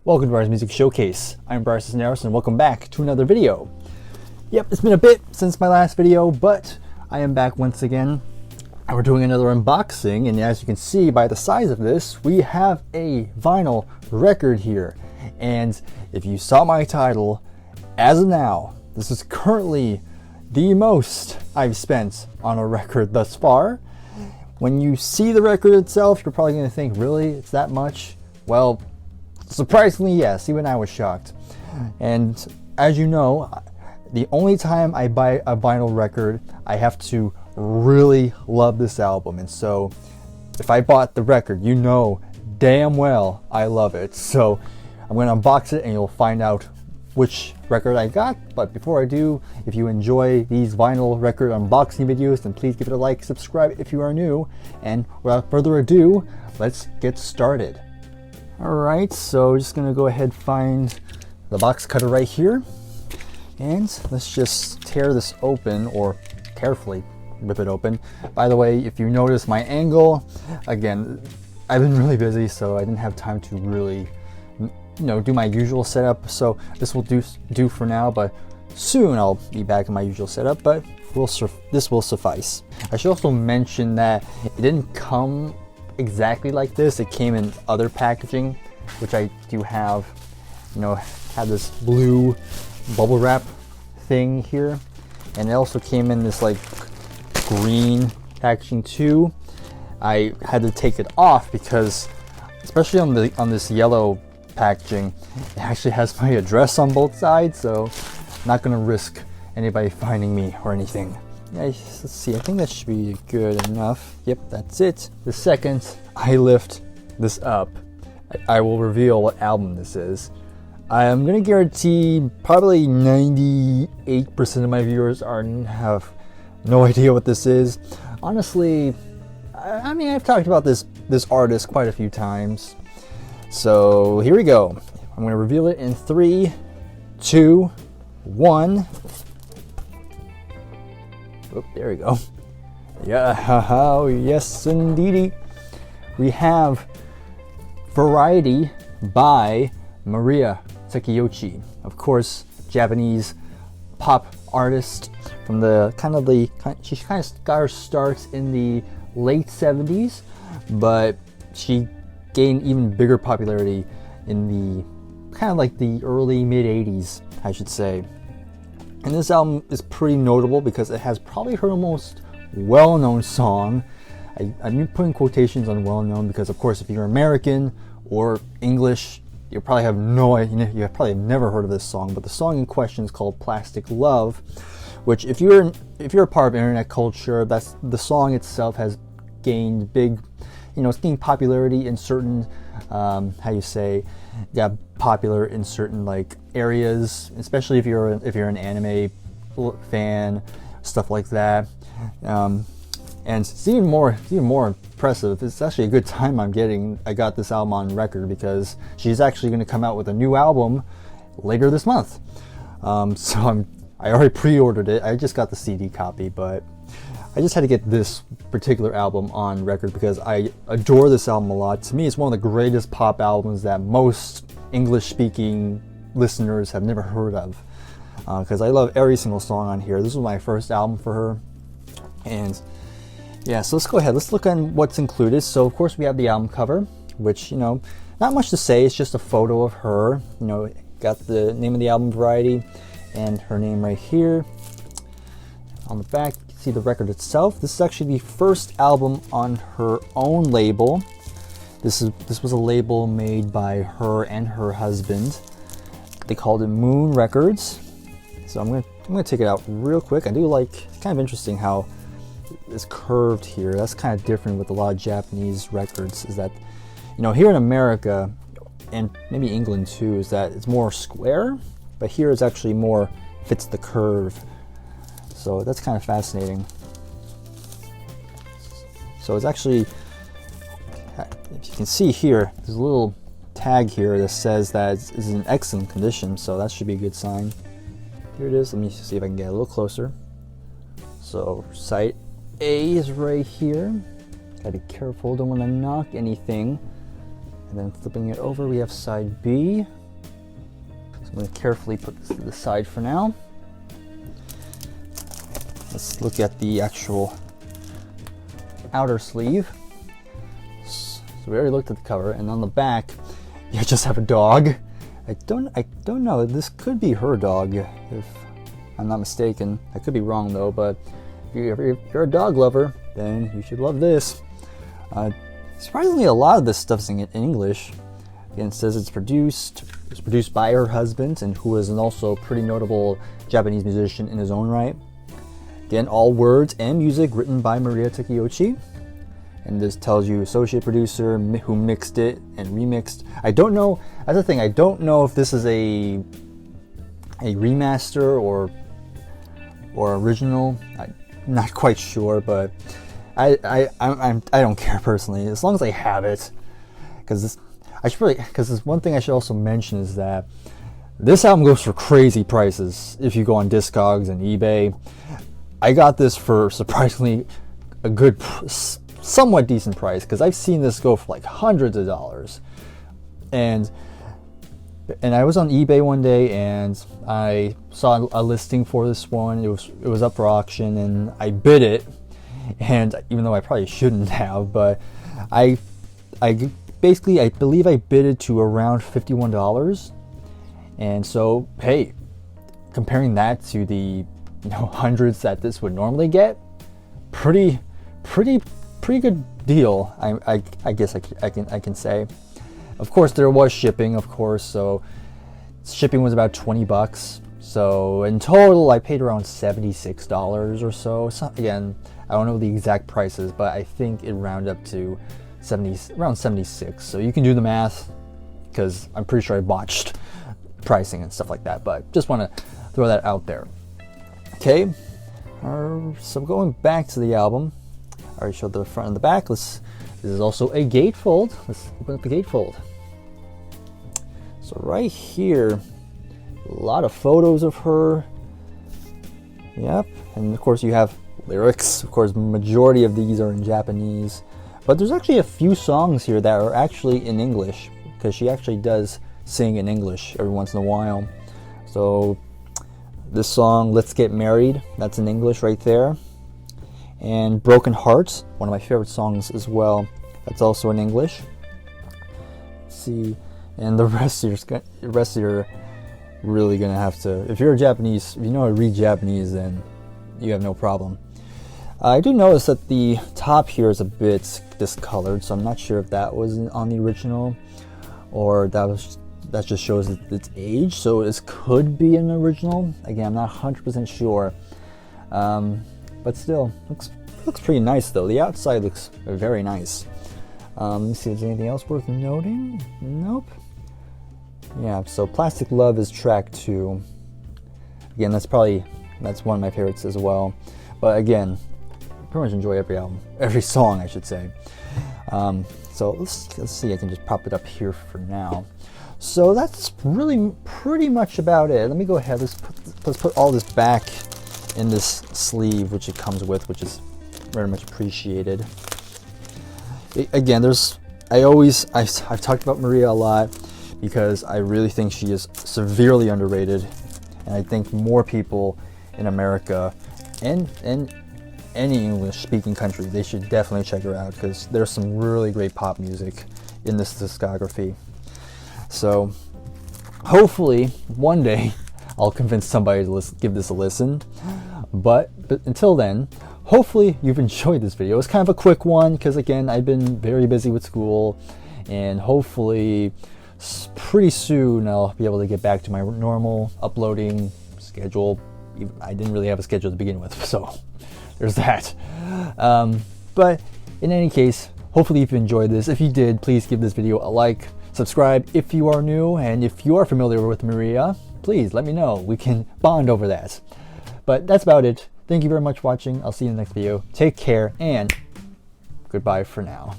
Welcome to Bryer's Music Showcase. I'm Bryer and welcome back to another video. Yep, it's been a bit since my last video, but I am back once again. And we're doing another unboxing, and as you can see by the size of this, we have a vinyl record here. And if you saw my title, as of now, this is currently the most I've spent on a record thus far. When you see the record itself, you're probably going to think, really, it's that much? Well, surprisingly, yes, even I was shocked. And as you know, the only time I buy a vinyl record, I have to really love this album. And so if I bought the record, you know damn well I love it. So I'm going to unbox it and you'll find out which record I got. But before I do, if you enjoy these vinyl record unboxing videos, then please give it a like, subscribe if you are new. And without further ado, let's get started. Alright, so just gonna go ahead and find the box cutter right here, and let's just tear this open, or carefully rip it open. By the way, if you notice my angle, again, I've been really busy, so I didn't have time to really, do my usual setup. So this will do for now, but soon I'll be back in my usual setup. But this will suffice. I should also mention that it didn't come exactly like this. It came in other packaging, which I do have. Had this blue bubble wrap thing here, and it also came in this like green packaging too. I had to take it off because, especially on this yellow packaging, it actually has my address on both sides, so I'm not gonna risk anybody finding me or anything. Let's see, I think that should be good enough. Yep, that's it. The second I lift this up, I will reveal what album this is. I am going to guarantee probably 98% of my viewers have no idea what this is. Honestly, I mean, I've talked about this artist quite a few times. So here we go. I'm going to reveal it in 3, 2, 1. Oh, there we go. Yeah, yes indeedy. We have Variety by Maria Takeyoshi. Of course, Japanese pop artist from she kind of got her starts in the late 70s, but she gained even bigger popularity in the kind of like the early mid 80s, I should say. And this album is pretty notable because it has probably her most well-known song. I'm putting quotations on well-known because, of course, if you're American or English, you probably have never heard of this song. But the song in question is called "Plastic Love," which, if you're a part of internet culture, that's the song itself has gained it's gained popularity in certain, popular in certain like areas, especially if you're an anime fan, stuff like that. And it's even more impressive. It's actually a good time I got this album on record because she's actually going to come out with a new album later this month. So I already pre-ordered it. I just got the CD copy, but I just had to get this particular album on record because I adore this album a lot. To me, it's one of the greatest pop albums that most English-speaking listeners have never heard of. Because I love every single song on here. This was my first album for her. And yeah, so let's go ahead. Let's look at what's included. So, of course, we have the album cover, which, not much to say. It's just a photo of her. Got the name of the album, Variety, and her name right here. On the back, you can see the record itself. This is actually the first album on her own label. This was a label made by her and her husband. They called it Moon Records. So I'm gonna take it out real quick. I do like, it's kind of interesting how it's curved here. That's kind of different with a lot of Japanese records, is that, here in America, and maybe England too, is that it's more square, but here it's actually more fits the curve. So that's kind of fascinating. So it's actually, if you can see here, there's a little tag here that says that it's in excellent condition, so that should be a good sign. Here it is. Let me see if I can get a little closer. So site A is right here. Gotta be careful, don't want to knock anything. And then flipping it over, we have side B. So I'm going to carefully put this to the side for now. Let's look at the actual outer sleeve. So we already looked at the cover, and on the back, you just have a dog. I don't know. This could be her dog, if I'm not mistaken. I could be wrong though, but if you're a dog lover, then you should love this. Surprisingly, a lot of this stuff's in English. Again, it says it's produced by her husband, and who is also a pretty notable Japanese musician in his own right. Again, all words and music written by Maria Takeyoshi. And this tells you associate producer, who mixed it and remixed. I don't know, that's the thing, I don't know if this is a remaster or original. I'm not quite sure, but I don't care personally, as long as I have it. Because this one thing I should also mention is that this album goes for crazy prices if you go on Discogs and eBay. I got this for surprisingly a good, somewhat decent price, because I've seen this go for like hundreds of dollars. And I was on eBay one day and I saw a listing for this one. It was up for auction, and I bid it. And even though I probably shouldn't have, but I believe I bid it to around $51. And so, hey, comparing that to the hundreds that this would normally get, pretty good deal. I guess I can say. Of course, there was shipping, of course, so shipping was about $20. So in total, I paid around $76 or so. Again, I don't know the exact prices, but I think it rounded up to around 76. So you can do the math, because I'm pretty sure I botched pricing and stuff like that. But just want to throw that out there. Okay, so going back to the album, I already showed the front and the back. This is also a gatefold. Let's open up the gatefold. So right here, a lot of photos of her. Yep, and of course you have lyrics. Of course, majority of these are in Japanese, but there's actually a few songs here that are actually in English, because she actually does sing in English every once in a while. So this song, Let's Get Married, that's in English right there. And Broken Hearts, one of my favorite songs as well, that's also in English. Let's see, and the rest you're really gonna have to, if you're a Japanese, if you know how to read Japanese, then you have no problem. I do notice that the top here is a bit discolored, so I'm not sure if that was on the original, or that just shows its age, so this could be an original. Again, I'm not 100% sure, but still, looks pretty nice though. The outside looks very nice. Let me see if there's anything else worth noting. Nope. Yeah, so Plastic Love is track 2. Again, that's one of my favorites as well. But again, I pretty much enjoy every song, I should say. So let's see, I can just pop it up here for now. So that's really pretty much about it. Let me go ahead, let's put all this back in this sleeve which it comes with, which is very much appreciated. Again, I've talked about Maria a lot, because I really think she is severely underrated, and I think more people in America and any English-speaking country, they should definitely check her out, because there's some really great pop music in this discography. So hopefully one day I'll convince somebody to give this a listen. But until then, hopefully you've enjoyed this video. It's kind of a quick one, because again, I've been very busy with school, and hopefully pretty soon I'll be able to get back to my normal uploading schedule. I didn't really have a schedule to begin with, so there's that. But in any case, hopefully you've enjoyed this. If you did, please give this video a like, subscribe if you are new, and if you are familiar with Maria, please let me know. We can bond over that. But that's about it. Thank you very much for watching. I'll see you in the next video. Take care, and goodbye for now.